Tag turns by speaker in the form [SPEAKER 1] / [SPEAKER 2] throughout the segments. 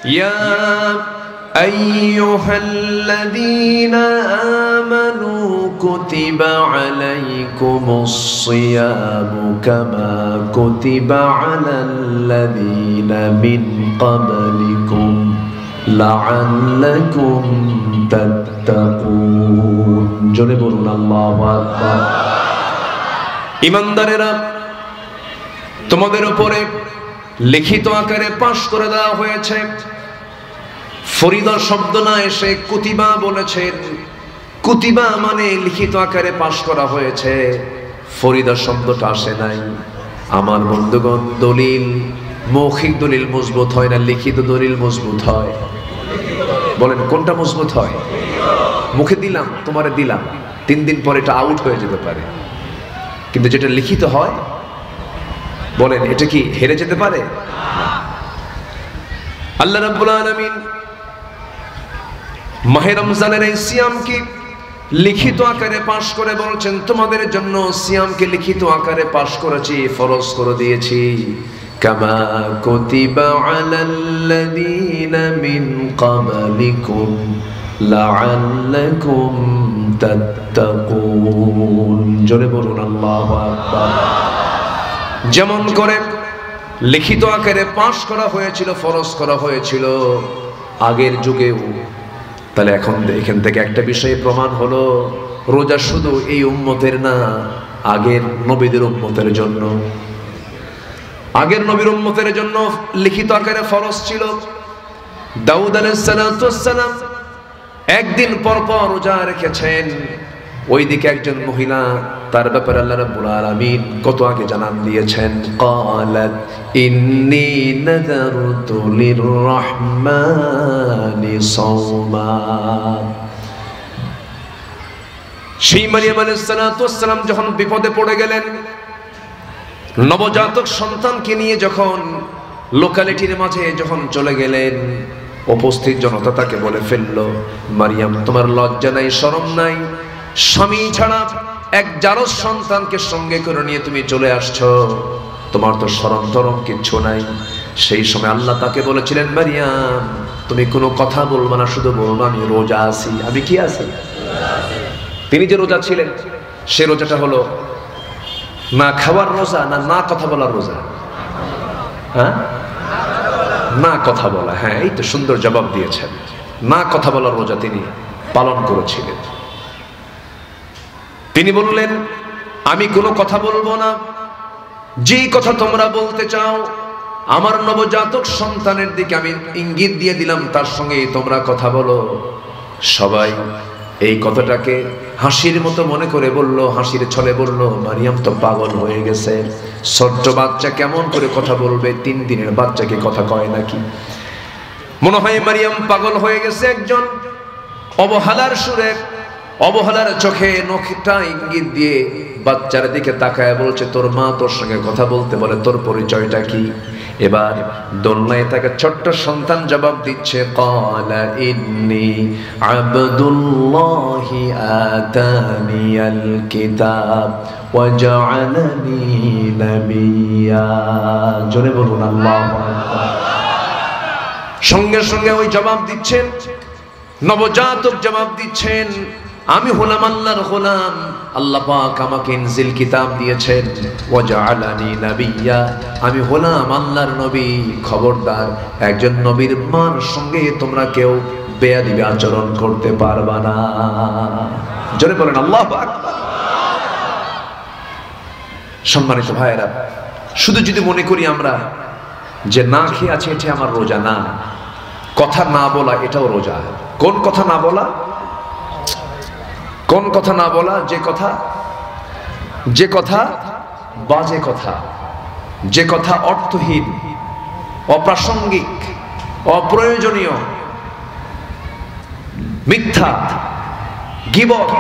[SPEAKER 1] ইয়া আইয়ুহাল্লাযীনা আমানু কুতিবা আলাইকুমুস সিয়ামু কামা কুতিবা আলাল্লাযীনা মিন ক্বাবলিকুম লাআল্লাকুম তাত্তাকুন। জোরে বলুন আল্লাহু আকবার। ঈমানদারেরা, তোমাদের উপরে লিখিত আকারে পাশ করে দেওয়া হয়েছে। ফরিদা শব্দ না এসে কুতিবা বলেছেন। কুতিবা মানে লিখিত আকারে পাশ করা হয়েছে, ফরিদা শব্দটা আসে নাই। আমার বন্ধুগণ, দলিল মৌখিক দলিল মজবুত হয় না, লিখিত দলিল মজবুত হয়? বলেন কোনটা মজবুত হয়? মুখে দিলাম, তোমারে দিলাম, 3 দিন পরে এটা আউট হয়ে যেতে পারে, কিন্তু যেটা লিখিত হয়, বলেন এটা কি হেরে যেতে পারে? আল্লাহ রাব্বুল আলামিন মাহে রমজানের এই সিয়ামকে লিখিত আকারে পাশ করে বলছেন, তোমাদের জন্য সিয়ামকে লিখিত আকারে পাশ করেছি, ফরজ করে দিয়েছি। কামা কুতিবা আলাল্লাযীনা মিন ক্বাবলিকুম লাআল্লাকুম তাত্তাকুন। জোরে বলুন আল্লাহু আকবার। যেমন করে লিখিত আকারে পাশ করা হয়েছিল, ফরজ করা হয়েছিল আগের যুগেও, তাহলে এখন এখান থেকে একটা বিষয়ে প্রমাণ হলো, রোজা শুধু এই উম্মতের না, আগের নবীদের উম্মতের জন্য। আগের নবীর উম্মতের জন্য লিখিত আকারে ফরজ ছিল। দাউদ আলাইহিস সালাম একদিন পর পর রোজা রেখেছেন। ওইদিকে একজন মহিলা, তার ব্যাপারে আল্লাহ রাব্বুল আলামিন কত আগে জানান দিয়েছেন, ক্বালাত ইন্নী নাযারতু লিররহমানি সাওমা। সেই মারিয়াম আলাইহিস সালাম যখন বিপদে পড়ে গেলেন, নবজাতক সন্তানকে নিয়ে যখন লোকালিটির মাঝে যখন চলে গেলেন, উপস্থিত জনতা তাকে বলে ফেললো, মারিয়াম তোমার লজ্জা নাই, শরম নাই? স্বামী ছাড়া এক জারজ সন্তানকে সঙ্গে করে নিয়ে তুমি চলে আসছো, তোমার তো শরম টরম কিচ্ছু নাই। সেই সময় আল্লাহ তাকে বলেছিলেন, মারিয়াম তুমি কোনো কথা বলবে না, শুধু বলবো আমি রোজা আছি। আমি কি আছি? তিনি যে রোজা ছিলেন, সে রোজাটা হলো না খাওয়ার রোজা, না কথা বলার রোজা? হ্যাঁ, না কথা বলা। হ্যাঁ, এই তো সুন্দর জবাব দিয়েছেন। না কথা বলার রোজা তিনি পালন করেছিলেন। তিনি বললেন, আমি কোনো কথা বলবো না, যেই কথা তোমরা বলতে চাও, আমার নবজাতক সন্তানের দিকে আমি ইঙ্গিত দিয়ে দিলাম, তার সঙ্গে তোমরা কথা বলো। সবাই এই কথাটাকে হাসির মতো মনে করে বলল, হাসির ছলে বলল, মারিয়াম তো পাগল হয়ে গেছে, ছোট্ট বাচ্চা কেমন করে কথা বলবে? 3 দিনের বাচ্চাকে কথা কয় নাকি? মনে হয় মারিয়াম পাগল হয়ে গেছে। একজন অবহেলার সুরে, অবহেলার চোখে নখটা ইঙ্গিত দিয়ে বাচ্চার দিকে তাকায় বলছে, তোর মা তোর সঙ্গে কথা বলতে বলে, তোর পরিচয়টা কি? এবার দোলনায় তাকে ছোট্ট সন্তান জবাব দিচ্ছে, ক্বালা ইন্নী আবদুল্লাহি আতানিয়াল কিতাব ওয়া জাআলানি নাবিয়্যা। জোরে বলুন আল্লাহু আকবার। সঙ্গে সঙ্গে ওই জবাব দিচ্ছেন, নবজাতক জবাব দিচ্ছেন, আমি হলাম আল্লাহর গোলাম, আল্লাহ পাক আমাকে ইনজিল কিতাব দিয়েছেন, ওয়া জাআলানি নাবিয়্যা, আমি হলাম আল্লাহর নবী। খবরদার, একজন নবীর মার সঙ্গে তোমরা কেউ বেয়াদবি আচরণ করতে পারবা না। জোরে বলেন আল্লাহু আকবার। সম্মানিত ভাইয়েরা, শুধু যদি মনে করি আমরা যে না খেয়ে আছে এটা আমার রোজা, না, কথা না বলা এটাও রোজা। কোন কথা না বলা? কোন কথা না বলা? যে কথা বাজে কথা, যে কথা অর্থহীন, অপ্রাসঙ্গিক, অপ্রয়োজনীয়, মিথ্যা, গীবত,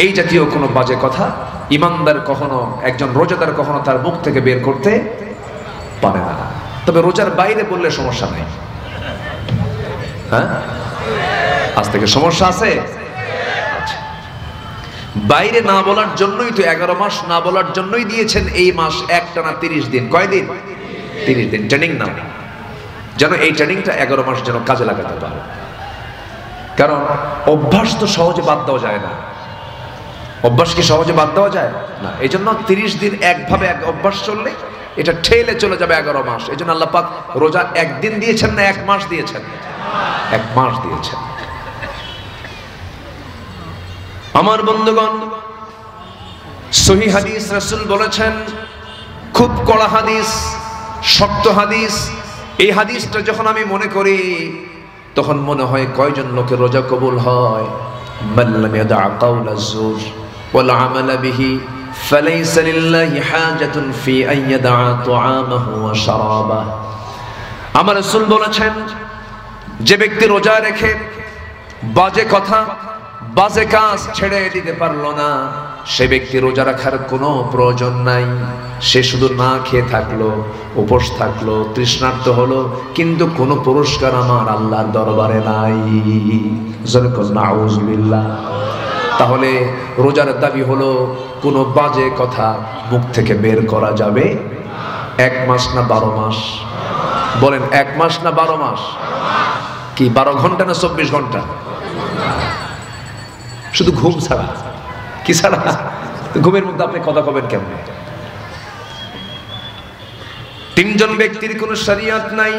[SPEAKER 1] এই জাতীয় কোনো বাজে কথা ঈমানদার কখনো, একজন রোজাদার কখনো তার মুখ থেকে বের করতে পারে না। তবে রোজার বাইরে বললে সমস্যা নাই। হ্যাঁ, আজ থেকে সমস্যা আছে। বাইরে না বলার জন্যই তো 11 মাস না বলার জন্যই দিয়েছেন এই মাস একটানা 30 দিন। কয় দিন? 30 দিন ট্রেনিং নাও। যেন এই ট্রেনিংটা 11 মাস যেন কাজে লাগাতে পারে। কারণ অভ্যাস তো সহজে বাদ দেওয়া যায় না। অভ্যাস কি সহজে বাদ দেওয়া যায় না? এই জন্য 30 দিন একভাবে এক অভ্যাস চললে এটা ঠেলে চলে যাবে 11 মাস। এই জন্য আল্লাহ পাক রোজা একদিন দিয়েছেন না 1 মাস দিয়েছেন? 1 মাস দিয়েছেন। আমার বন্ধুগণ, সহিহ হাদিস রাসূল বলেছেন, খুব কড়া হাদিস, শক্ত হাদিস। এই হাদিসটা যখন আমি মনে করি তখন মনে হয় কয়জন লোকের রোজা কবুল হয়? মাল্লাম ইয়াদা কাওলা যুর ওয়াল আমালা বিহি ফালাইসা লিল্লাহি হাজাতুন ফি আন ইয়াদা তুআমাহু ওয়া শারাবাহু। আমার রাসূল বলেছেন, যে ব্যক্তি রোজা রেখে বাজে কথা বাজে কাজ ছেড়ে দিতে পারলো না, সে ব্যক্তি রোজা রাখার কোনো প্রয়োজন নাই। সে শুধু না খেয়ে থাকলো, উপোস থাকলো, তৃষ্ণার্ত হলো, কিন্তু কোনো পুরস্কার আমার আল্লাহর দরবারে নাই। নাউযুবিল্লাহ। তাহলে রোজার দাবি হলো কোনো বাজে কথা মুখ থেকে বের করা যাবে 1 মাস না 12 মাস? বলেন 1 মাস না 12 মাস? কি 12 ঘন্টা না 24 ঘন্টা? শুধু ঘুম ছাড়া, কি ছাড়া? ঘুমের মধ্যে আপনি কথা কবেন কেমনে? 3 জন ব্যক্তির কোনো শরিয়াত নাই,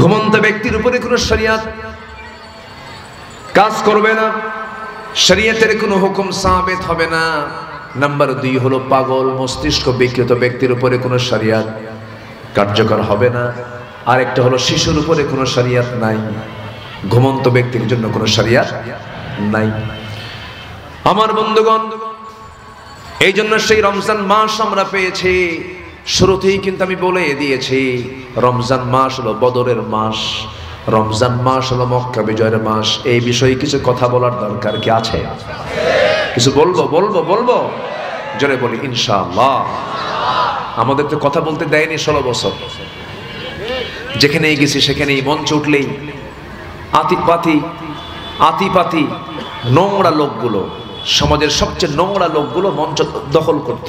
[SPEAKER 1] ঘুমন্ত ব্যক্তির উপরে কোনো শরিয়াত কাজ করবে না, শরিয়তের কোনো হুকুম সাবিত হবে না। নাম্বার 2 হলো পাগল মস্তিষ্ক বিকৃত ব্যক্তির উপরে কোনো শরিয়াত কার্যকর হবে না। আরেকটা হলো শিশুর উপরে কোনো শরিয়াত নাই, ঘুমন্ত ব্যক্তির জন্য কোনো শরিয়াত নাই। আমার বন্ধুগণ, এই জন্য সেই রমজান মাস আমরা পেয়েছি। শুরুতেই কিন্তু আমি বলে দিয়েছি, রমজান মাস হলো বদরের মাস, রমজান মাস হলো মক্কা বিজয়ের মাস। এই বিষয়ে কিছু কথা বলার দরকার কি আছে? কিছু বলবো জোরে বলি ইনশাআল্লাহ। আমাদের তো কথা বলতে দেয়নি 16 বছর। যেখানেই গেছি সেখানেই মঞ্চ উঠলেই আতিপাতি নোংরা লোকগুলো, সমাজের সবচেয়ে নোংরা লোকগুলো মঞ্চ দখল করত।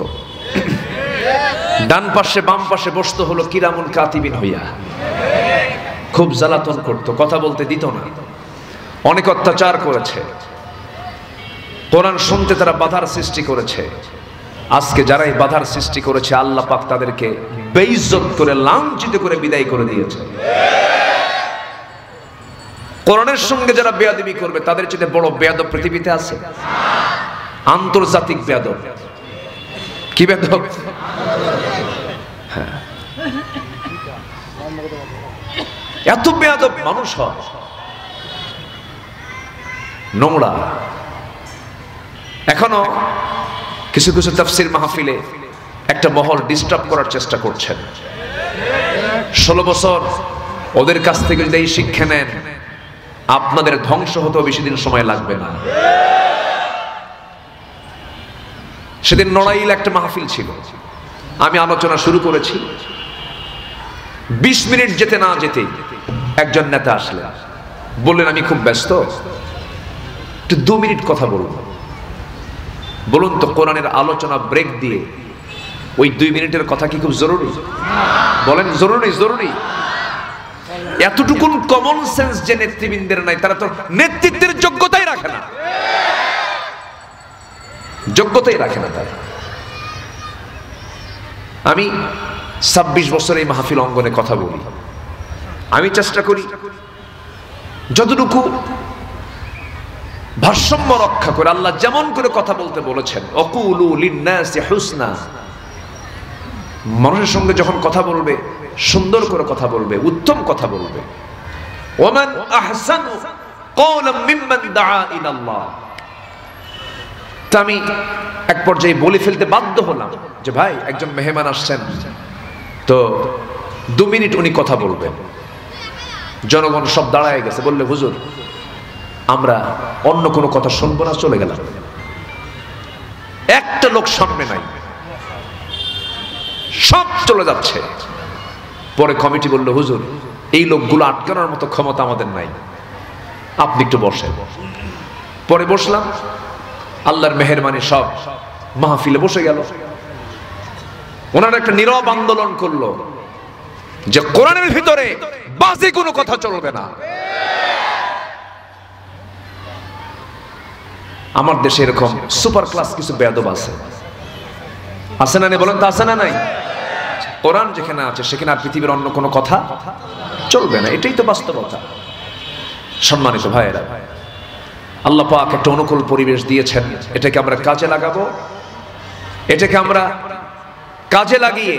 [SPEAKER 1] ডান পাশে বাম পাশে বসতো হলো কিরামুল কাতিবিন হইয়া, খুব জ্বালাতন করত, কথা বলতে দিত না, অনেক অত্যাচার করেছে, কোরআন শুনতে তারা বাধার সৃষ্টি করেছে। আজকে যারা এই বাধার সৃষ্টি করেছে, আল্লাহ পাক তাদেরকে বেইজ্জত করে লাঞ্ছিত করে বিদায় করে দিয়েছে। কোরআনের সঙ্গে যারা বেয়াদবি করবে, তাদের চেয়ে বড় বেয়াদব পৃথিবীতে আছে? আন্তর্জাতিক বেয়াদব। কি বেয়াদব? হ্যাঁ, এত বেয়াদব মানুষ হয়, নোংরা। এখনো কিছু কিছু তাফসীর মাহফিলে একটা মহল ডিস্টার্ব করার চেষ্টা করছেন। 16 বছর ওদের কাছ থেকে যদি এই শিক্ষা নেন, আপনাদের ধ্বংস হতেও বেশি দিন সময় লাগবে না। সেদিন নড়াইল একটা মাহফিল ছিল, আমি আলোচনা শুরু করেছি, 20 মিনিট যেতে না যেতে একজন নেতা আসলেন, বললেন আমি খুব ব্যস্ত, একটু 2 মিনিট কথা বলবো। বলুন তো, কোরআনের আলোচনা ব্রেক দিয়ে ওই 2 মিনিটের কথা কি খুব জরুরি? বলেন জরুরি? এতটুকুন কমন সেন্স যে নেতৃবৃন্দের নাই, তারা তো নেতৃত্বের যোগ্যতাই রাখে না, তারা। আমি 26 বছর এই মাহফিল অঙ্গনে কথা বলি। আমি চেষ্টা করি যতটুকু ভারসাম্য রক্ষা করে, আল্লাহ যেমন করে কথা বলতে বলেছেন, অকুলু লিন্নাসি হুসনা, মানুষের সঙ্গে যখন কথা বলবে সুন্দর করে কথা বলবে, উত্তম কথা বলবে। ওমান আহসানু কওলাম মিম্মান দাআ ইলাল্লাহ। তা আমি এক পর্যায়ে বলে ফেলতে বাধ্য হলাম যে ভাই, একজন মেহমান আসছেন, তো 2 মিনিট উনি কথা বলবেন। জনগণ সব দাঁড়ায় গেছে, বললে হুজুর আমরা অন্য কোনো কথা শুনবো না, চলে গেলাম। একটা লোক সামনে নাই, সব চলে যাচ্ছে। পরে কমিটি বলল, হুজুর এই লোকগুলো আটকানোর মতো ক্ষমতা আমাদের নাই, আপনি একটু বসেন। পরে বসলাম, আল্লাহর মেহেরবানি সব মাহফিলে বসে গেল। ওনারা একটা নীরব আন্দোলন করলো, যে কোরআনের ভিতরে বাজে কোনো কথা চলবে না। আমার দেশে এরকম সুপার ক্লাস কিছু বেয়াদব আছে, আছে না? বলেন তো আছে না? নাই? কোরআন যেখানে আছে সেখানে আর পৃথিবীর অন্য কোনো কথা চলবে না, এটাই তো বাস্তবতা। সম্মানিত ভাইয়েরা, আল্লাহ পাক একটা অনুকূল পরিবেশ দিয়েছেন, এটাকে আমরা কাজে লাগাবো। এটাকে আমরা কাজে লাগিয়ে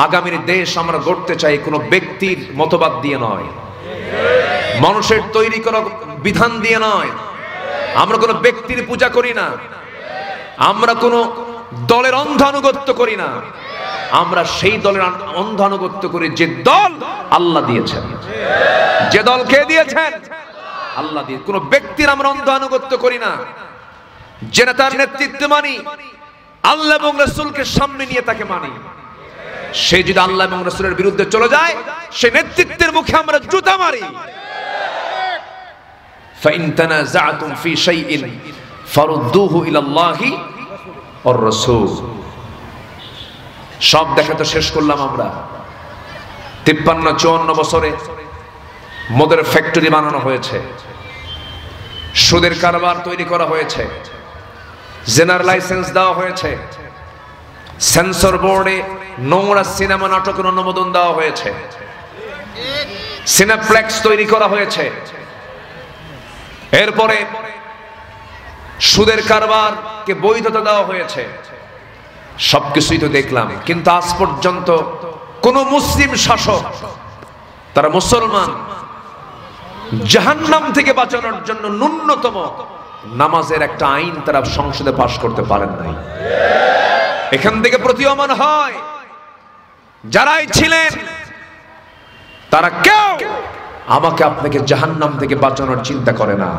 [SPEAKER 1] আগামীর দেশ আমরা গড়তে চাই, কোনো ব্যক্তির মতবাদ দিয়ে নয়, মানুষের তৈরি করা বিধান দিয়ে নয়। আমরা কোনো ব্যক্তির পূজা করি না, আমরা কোনো দলের অন্ধ আনুগত্য করি না, আমরা সেই দলের অন্ধ আনুগত্য করি যে দল আল্লাহ দিয়েছেন। যে দল কে দিয়েছেন? আল্লাহ দিয়ে। কোনো ব্যক্তির আমরা অন্ধ আনুগত্য করি না, যে নেতার নেতৃত্ব মানি আল্লাহ এবং রাসূলকে সামনে নিয়ে তাকে মানি। সে যদি আল্লাহ এবং রাসূলের বিরুদ্ধে চলে যায়, সে নেতৃত্বের মুখে আমরা জুতা মারি। فإن تنازعتم في شيء فردوه إلى الله والرسول। সব দেখা তো শেষ করলাম আমরা। 53-54 বছরে মদের ফ্যাক্টরি বানানো হয়েছে, সুদের কারবার তৈরি করা হয়েছে, জেনার লাইসেন্স দেওয়া হয়েছে, সেন্সর বোর্ডে নোংরা সিনেমা নাটকের অনুমোদন দেওয়া হয়েছে, সিনেপ্লেক্স তৈরি করা হয়েছে। এরপরে সুদের কারবারকে বৈধতা দেওয়া হয়েছে। সবকিছুই তো দেখলাম, কিন্তু আজ পর্যন্ত কোন মুসলিম শাসক, তারা মুসলমান, জাহান্নাম থেকে বাঁচানোর জন্য ন্যূনতম নামাজের একটা আইন তারা সংসদে পাশ করতে পারেন নাই। এখান থেকে প্রতীয়মান হয় যারাই ছিলেন তারা কেউ আমাকে আপনাকে জাহান্নাম থেকে বাঁচানোর চিন্তা করে না।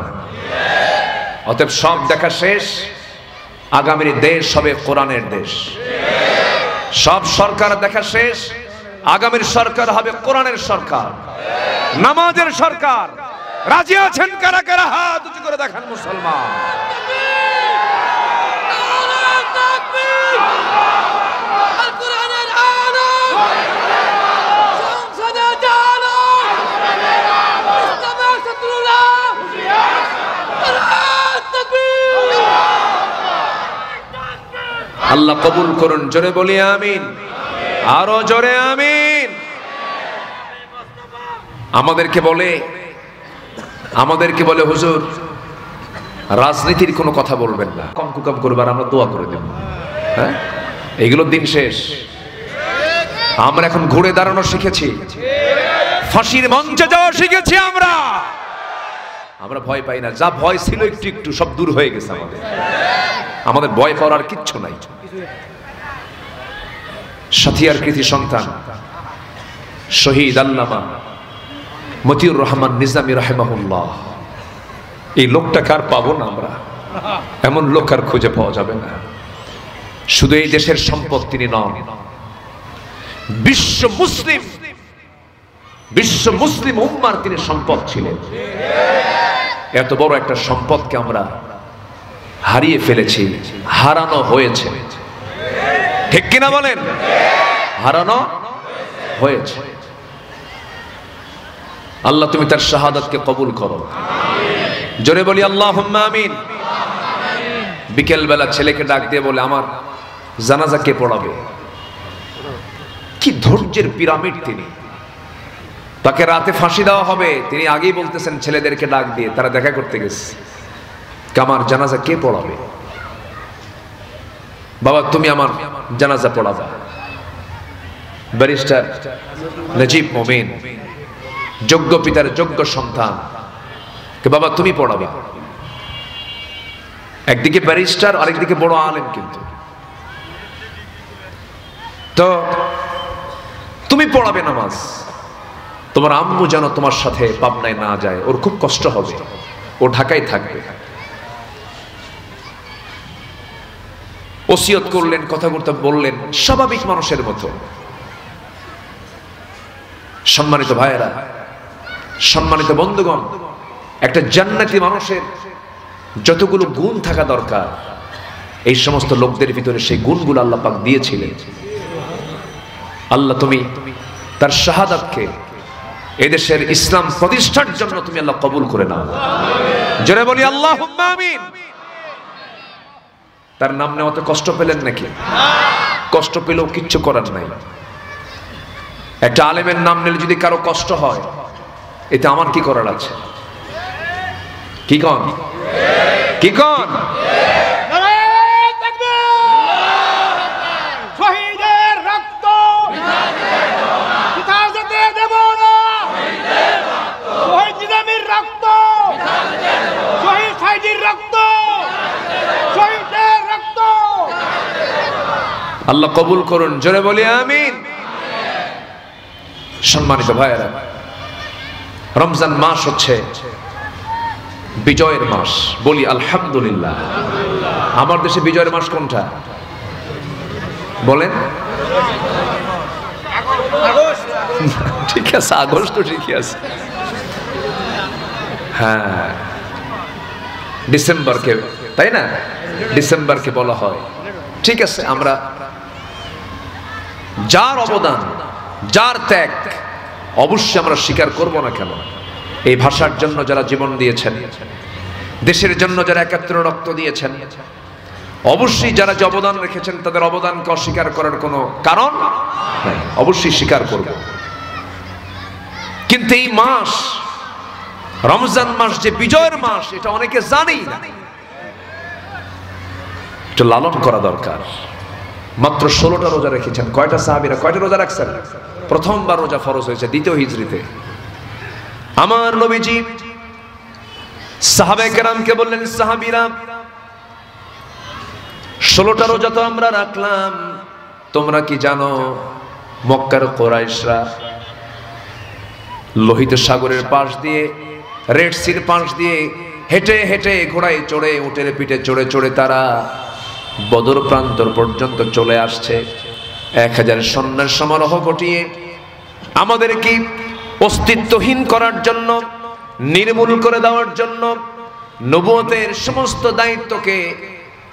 [SPEAKER 1] অতএব সব দেখা শেষ, আগামীর দেশ হবে কোরআনের দেশ। সব সরকার দেখা শেষ, আগামীর সরকার হবে কোরআনের সরকার, নামাজের সরকার। রাজি আছেন কারা কারা? হাত উঁচু করে দেখান মুসলমান। আল্লাহ কবুল করুন, জোরে বলি আমিন, আরো জোরে আমিন। আমাদেরকে বলে হুজুর রাজনীতির কোনো কথা বলবেন না, কম কুকাম করবার আমরা দোয়া করে দেব। হ্যাঁ, এইগুলো দিন শেষ। আমরা এখন ঘুরে দাঁড়ানো শিখেছি, ফাঁসির মঞ্চে যাওয়া শিখেছি। আমরা ভয় পাই না, যা ভয় ছিল একটু একটু সব দূর হয়ে গেছে। আমাদের ভয় পাওয়ার আর কিচ্ছু নাই। সাথিয়ার কৃতি সন্তান শহীদ আল্লামা মতিউর রহমান নিজামী রাহিমাহুল্লাহ, এই লোকটাকে আর পাবো না আমরা, এমন লোক আর খুঁজে পাওয়া যাবে না। শুধু এই দেশের সম্পদ তিনি নন, বিশ্ব মুসলিম উম্মার তিনি সম্পদ ছিলেন। এত বড় একটা সম্পদকে আমরা হারিয়ে ফেলেছি, হারানো হয়েছে। ঠিক কিনা বলেন? হারানো হয়েছে। আল্লাহ তুমি তার শাহাদাতকে কবুল করো, জোরে বলি আল্লাহুম্মা আমিন। বিকেল বেলা ছেলেকে ডাক দিয়ে বলে, আমার জানাজা কে পড়াবে? কি ধৈর্যের পিরামিড তিনি। তাকে রাতে ফাঁসি দেওয়া হবে, তিনি আগেই বলতেছেন ছেলেদেরকে ডাক দিয়ে, তারা দেখা করতে গেছে, আমার জানাজা কে পড়াবে? বাবা তুমি আমার জানাজা পড়াবা। ব্যারিস্টার নজিব মোমিন, যোগ্য পিতার যোগ্য সন্তান, বাবা তুমি পড়াবে। একদিকে ব্যারিস্টার, আরেকদিকে বড় আলেম, কিন্তু তো তুমি পড়াবে নামাজ। তোমার আম্মু যেন তোমার সাথে পাবনায় না যায়, ওর খুব কষ্ট হবে, ও ঢাকায় থাকবে। ওসিয়ত করলেন, কথা বলতে বললেন স্বাভাবিক মানুষের মতো। সম্মানিত ভাইয়েরা, সম্মানিত বন্ধুগণ, একটা জান্নাতি মানুষের যতগুলো গুণ থাকা দরকার, এই সমস্ত লোকদের ভিতরে সেই গুণগুলো আল্লাহ পাক দিয়েছিলেন। আল্লাহ তুমি তার শাহাদাতকে এদেশের ইসলাম প্রতিষ্ঠার জন্য তুমি আল্লাহ কবুল করে নাও। জোরে বলি আল্লাহুম্মা আমিন। তার নাম নেওয়াতে কষ্ট পেলেন নাকি? কষ্ট পেলেও কিচ্ছু করার নাই। একটা আলেমের নাম নিলে যদি কারো কষ্ট হয়, এতে আমার কি করার আছে? কি কন? কি কন?
[SPEAKER 2] শহীদের রক্ত পিতা যেতে দেব না, শহীদ নিজামীর রক্ত, শহীদ সাইদির রক্ত, শহীদের রক্ত
[SPEAKER 1] আল্লাহ কবুল করুন। জোরে বলি আমিন। সম্মানিত ভাইয়েরা, রমজান মাস হচ্ছে বিজয়ের মাস। বলি আলহামদুলিল্লাহ। আমার দেশে বিজয়ের মাস কোনটা বলেন? ঠিক আছে, আগস্ট তো ঠিকই আছে। হ্যাঁ, ডিসেম্বরকে, তাই না? ডিসেম্বরকে বলা হয়। ঠিক আছে, আমরা যার অবদান, যার ত্যাগ অবশ্যই আমরা স্বীকার করব না কেন? এই ভাষার জন্য যারা জীবন দিয়েছেন, দেশের জন্য যারা একাত্তর রক্ত দিয়েছেন, অবশ্যই যারা যে অবদান রেখেছেন তাদের অবদানকে অস্বীকার করার কোনো কারণ নাই, অবশ্যই স্বীকার করব। কিন্তু এই মাস, রমজান মাস যে বিজয়ের মাস, এটা অনেকে জানেই না। একটু লালন করা দরকার। মাত্র 16টা রোজা রেখেছেন। কয়টা সাহাবীরা কয়টা রোজা রাখছেন? প্রথমবার রোজা ফরজ হয়েছে দ্বিতীয় হিজরিতে। আমার নবীজি সাহাবায়ে কেরামকে বললেন, সাহাবীরা 16টা রোজা তো আমরা রাখলাম, তোমরা কি জানো মক্কার কুরাইশরা লোহিত সাগরের পাশ দিয়ে, রেড সির পাশ দিয়ে হেঁটে হেঁটে, ঘোড়ায় চড়ে, উটের পিঠে চড়ে চড়ে তারা বদর প্রান্তর পর্যন্ত চলে আসছে। 1000 সৈন্যের সমারোহ ঘটিয়ে আমাদেরকে অস্তিত্বহীন করার জন্য, নির্মূল করে দেওয়ার জন্য, নবুয়তের সমস্ত দায়িত্বকে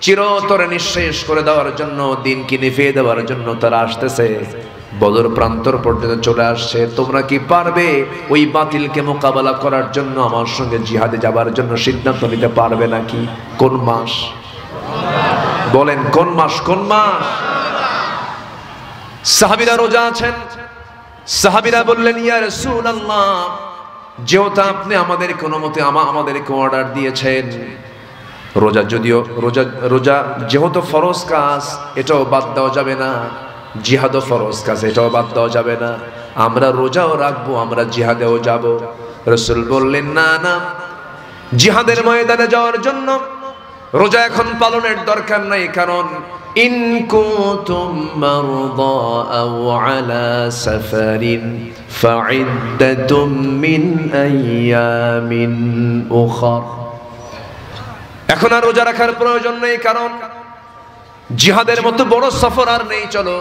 [SPEAKER 1] চিরতরে নিঃশেষ করে দেওয়ার জন্য, দিনকে নিভিয়ে দেওয়ার জন্য তারা আসতেছে, বদর প্রান্তর পর্যন্ত চলে আসছে। তোমরা কি পারবে ওই বাতিলকে মোকাবেলা করার জন্য আমার সঙ্গে জিহাদে যাবার জন্য সিদ্ধান্ত নিতে পারবে নাকি? কোন মাস বলেন? কোন মাস? কোন মাস? সাহাবীরা রোজা আছেন। সাহাবীরা বললেন, ইয়া রাসূলুল্লাহ, যেহেতু আপনি আমাদের কোনো মতে আমাদেরকে অর্ডার দিয়েছেন, রোজা যদিও রোজা যেহেতু ফরজ কাজ, এটাও বাদ দেওয়া যাবে না, জিহাদও ফরজ কাজ, এটাও বাদ দেওয়া যাবে না, আমরা রোজাও রাখবো, আমরা জিহাদেও যাব। রাসূল বললেন, না না, জিহাদের ময়দানে যাওয়ার জন্য রোজা এখন পালনের দরকার নাই, কারণ ইন কুনতুম মারদা আও আলা সাফারিন ফাইদ্দাতুম মিন আইয়ামিন উখর। এখন আর রোজা রাখার প্রয়োজন নেই, কারণ জিহাদের মতো বড় সফর আর নেই। চলো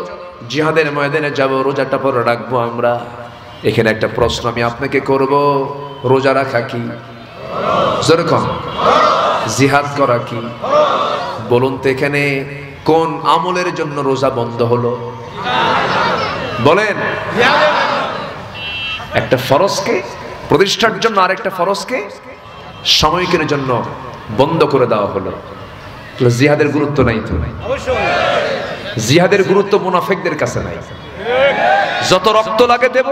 [SPEAKER 1] জিহাদের ময়দানে যাব, রোজাটা পরে রাখবো আমরা। এখানে একটা প্রশ্ন আমি আপনাকে করব, রোজা রাখা কি যেরকম জিহাদ করা কি? বলুন তো, এখানে কোন আমলের জন্য রোজা বন্ধ হলো? বলেন। একটা ফরজকে প্রতিষ্ঠার জন্য আরেকটা ফরজকে সাময়িকের জন্য বন্ধ করে দেওয়া হলো। জিহাদের গুরুত্ব নাই তো? জিহাদের গুরুত্ব মুনাফিকদের কাছে নাই। যত রক্ত লাগে দেব,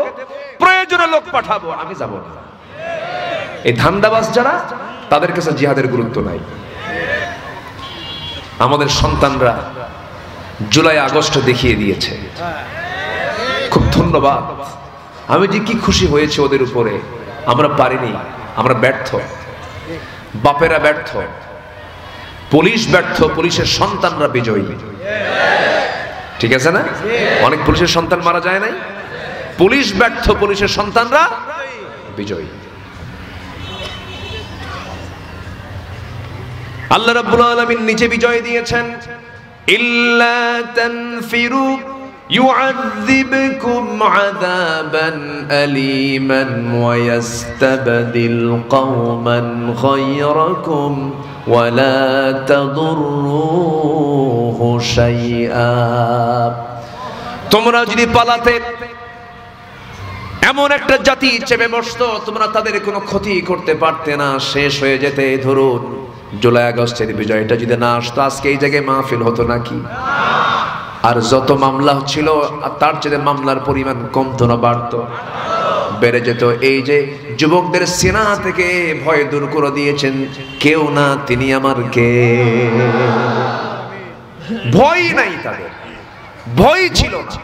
[SPEAKER 1] প্রয়োজনে লোক পাঠাবো, আমি যাব না। এই ধান্দাবাজ যারা, তাদের কাছে জিহাদের গুরুত্ব নাই। আমাদের সন্তানরা জুলাই আগস্ট দেখিয়ে দিয়েছে। খুব ধন্যবাদ। আমি যে কি খুশি হয়েছে ওদের উপরে। আমরা পারিনি, আমরা ব্যর্থ, বাপেরা ব্যর্থ, পুলিশ ব্যর্থ, পুলিশের সন্তানরা বিজয়ী। ঠিক আছে না? অনেক পুলিশের সন্তান মারা যায় নাই? পুলিশ ব্যর্থ, পুলিশের সন্তানরা বিজয়ী। আল্লাহ রাব্বুল আলামিন নিজে বিজয় দিয়েছেন। ইল্লা তানফিরু يعذبكم عذابا أليما ويستبدل قوما غيركم ولا تضروه شيئا। তোমরা যদি পালাতে এমন একটা জাতি চেপে বসতো, তোমরা তাদের কোনো ক্ষতি করতে পারতে না, শেষ হয়ে যেতে। ধরুন জুলাই আগস্টের বিজয়টা যদি না আসতো, আজকে এই জায়গায় মাহফিল হতো নাকি? আর যত মামলা ছিল তার চেয়ে মামলার পরিমাণ কমতো না বাড়তো? বেড়ে যেত। এই যে যুবকদের সিনা থেকে ভয় দূর করে দিয়েছেন, কেউ না তিনি আমার কে। ভয় নাই তাদের, ভয় ছিল না।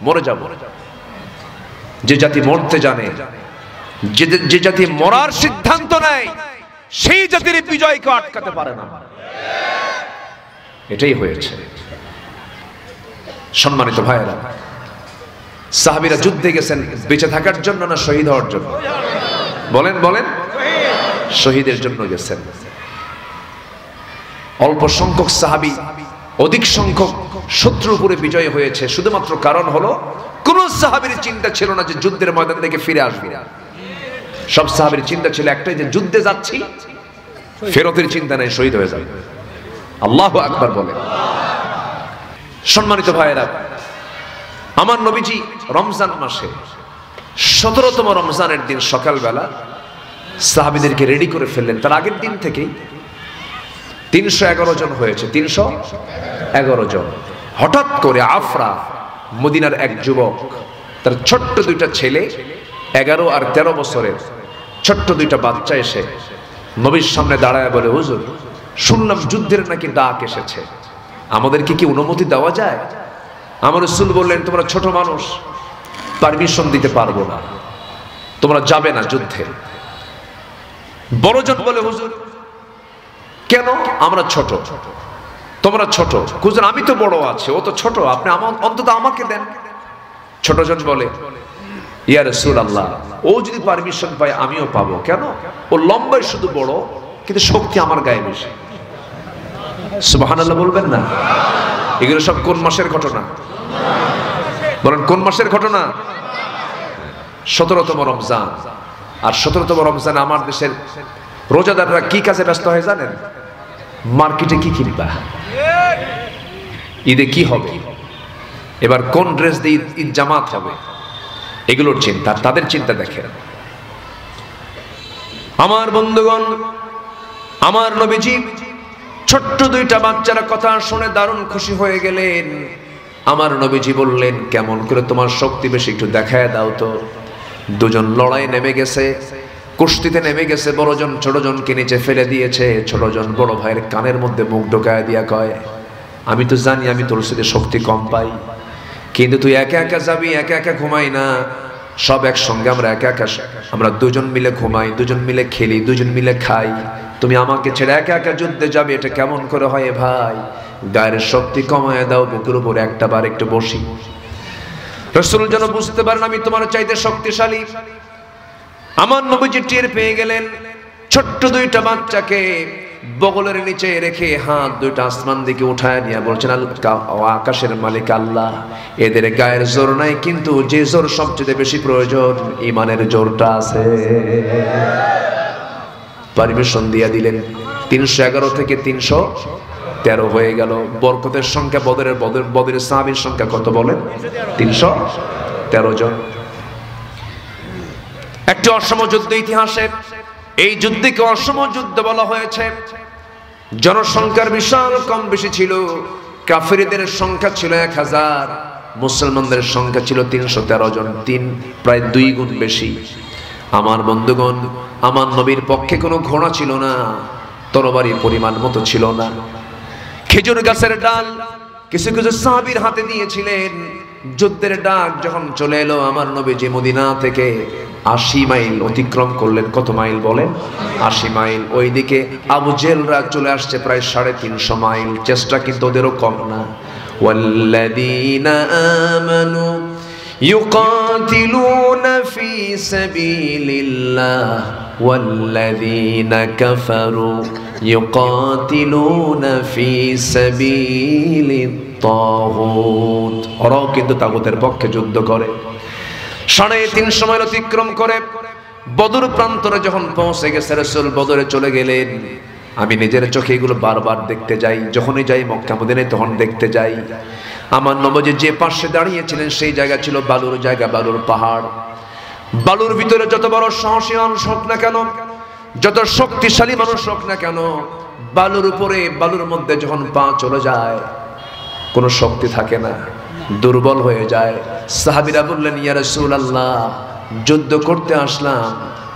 [SPEAKER 1] মরে যাব। যে জাতি মরতে জানে, যে জাতি মরার সিদ্ধান্ত নেয়, সেই জাতির বিজয়কে আটকাতে পারে না। এটাই হয়েছে। সম্মানিত ভাইয়েরা, সাহাবীরা যুদ্ধে গেছেন বেঁচে থাকার জন্য না শহীদ হওয়ার জন্য? বলেন বলেন। শহীদের জন্য গেছেন। অল্প সংখ্যক সাহাবী অধিক সংখ্যক শত্রুর উপরে বিজয় হয়েছে, শুধুমাত্র কারণ হলো কোন সাহাবীর চিন্তা ছিল না যে যুদ্ধের ময়দান থেকে ফিরে আসবে। সব সাহাবীর চিন্তা ছিল একটাই, যে যুদ্ধে যাচ্ছি, ফেরতের চিন্তা নেই, শহীদ হয়ে যাবে। আল্লাহু আকবার বলে। সম্মানিত ভাইয়েরা, আমার নবীজি রমজান মাসে 17তম রমজানের দিন সকালবেলা সাহাবীদেরকে রেডি করে ফেললেন। তার আগের দিন থেকেই 311 জন হয়েছে, 311 জন। হঠাৎ করে আফরা, মদিনার এক যুবক, তার ছোট্ট দুইটা ছেলে, 11 আর 13 বছরের ছোট্ট দুইটা বাচ্চা এসে নবীর সামনে দাঁড়ায় বলে, হুজুর শুনলাম যুদ্ধের নাকি ডাক এসেছে, আমাদেরকে কি অনুমতি দেওয়া যায়? আমার রাসূল বললেন, তোমরা ছোট মানুষ, পারমিশন দিতে পারবো না, তোমরা যাবে না যুদ্ধে। বড়জন বলে, হুজুর কেন? আমরা ছোট, তোমরা ছোট। হুজুর আমি তো বড় আছি, ও তো ছোট, আপনি অন্তত আমাকে দেন। ছোটজন বলে, ইয়া রাসূলুল্লাহ, ও যদি পারমিশন পায় আমিও পাবো। কেন? ও লম্বায় শুধু বড়, কিন্তু শক্তি আমার গায়ে বেশি। সুবহানাল্লাহ বলবেন না? এগুলো সব কোন মাসের ঘটনা? বলেন কোন মাসের ঘটনা? 17তম রমজান। আর 17তম রমজানে আমার দেশের রোজাদাররা কি কাজে ব্যস্ত হয়ে জানেন? মার্কেটে কি কিনবা, ঈদে কি হবে, এবার কোন ড্রেস দিয়ে ঈদ জামাত হবে, এগুলোর চিন্তা। তাদের চিন্তা দেখেন। আমার বন্ধুগণ, আমার নবীজি ছোট্ট দুইটা বাচ্চারা কথা শুনে দারুণ খুশি হয়ে গেলেন। আমার নবীজি বললেন, কেমন করে তোমার শক্তি বেশি একটু দেখায় দাও তো। দুজন লড়াই নেমে গেছে, কুস্তিতে নেমে গেছে। বড়জন ছোটজনকে নিচে ফেলে দিয়েছে। ছোটজন বড় ভাইয়ের কানের মধ্যে মুখ ঢোকায় দিয়া কয়, আমি তো জানি আমি তোর সাথে শক্তি কম পাই, কিন্তু তুই একা একা যাবি, একা একা ঘুমাই না, সব একসঙ্গে আমরা একা একা, আমরা দুজন মিলে ঘুমাই, দুজন মিলে খেলি, দুজন মিলে খাই। তুমি আমাকে ছেড়ে একা একা যুদ্ধে যাবে, এটা কেমন করে হয় ভাই? গায়ের শক্তি কমায় দাও, বুকের উপরে একটা বার একটু বসি। রাসূল যেন বুঝতে পারেন আমি তোমার চাইতে শক্তিশালী। আমার নবীজি টের পেয়ে গেলেন। ছোট্ট দুইটা বাচ্চাকে বগলের নিচে রেখে হাত দুইটা আসমান দিকে উঠায় নিয়ে বলছেন, আকাশের মালিক আল্লাহ, এদের গায়ের জোর নাই, কিন্তু যে জোর সবচেয়ে বেশি প্রয়োজন, ঈমানের জোরটা আছে। পারমিশন দিয়ে দিলেন। 311 থেকে 313 হয়ে গেল। বরকতের সংখ্যা, বদরের সাহাবীর সংখ্যা কত বলেন? 313 জন। একটি অসম যুদ্ধ ইতিহাসে, এই যুদ্ধকে অসম যুদ্ধ বলা হয়েছে। জনসংখ্যার বিশাল কম বেশি ছিল। কাফিরদের সংখ্যা ছিল 1000, মুসলমানদের সংখ্যা ছিল 313 জন, প্রায় 2 গুণ বেশি। আমার বন্ধুগণ, আমার নবীর পক্ষে কোনো ঘোড়া ছিল না, তরবারি পরিমাণ মতো ছিল না। খেজুর গাছের ডাল কিছু কিছু সাহাবীর হাতে দিয়েছিলেন। যুদ্ধের ডাক যখন চলে এলো, আমার নবীজি মদিনা থেকে 80 মাইল অতিক্রম করলেন। কত মাইল বলেন? 80 মাইল। ওইদিকে আবু জেহলরা চলে আসছে প্রায় 350 মাইল। চেষ্টা কিন্তু ওদেরও কম না। ওয়াল্লাযীনা আমানু ইউকাতিলুনা ফি সাবিলিল্লাহ ওয়াল্লাযীনা কাফারু ইউকাতিলুনা ফি সাবিলিত তাগুত। ওরাও কিন্তু তাগুতের পক্ষে যুদ্ধ করে। 350 মাইল অতিক্রম করে বদর প্রান্তরে যখন পৌঁছে গেছে, রাসূল বদরে চলে গেলেন। আমি নিজের চোখে এগুলো বারবার দেখতে যাই, যখনই যাই মক্কা মদিনায় তখন দেখতে যাই। আমার নবীজি যে পাশে দাঁড়িয়েছিলেন সেই জায়গা ছিল বালুর জায়গা, বালুর পাহাড়। বালুর ভিতরে যত বড় সাহসী মানুষ হোক না কেন, যত শক্তিশালী মানুষ হোক না কেন, বালুর উপরে বালুর মধ্যে যখন পা চলে যায় কোনো শক্তি থাকে না, দুর্বল হয়ে যায়। সাহাবীরা বললেন, ইয়া রাসূলুল্লাহ, যুদ্ধ করতে আসলাম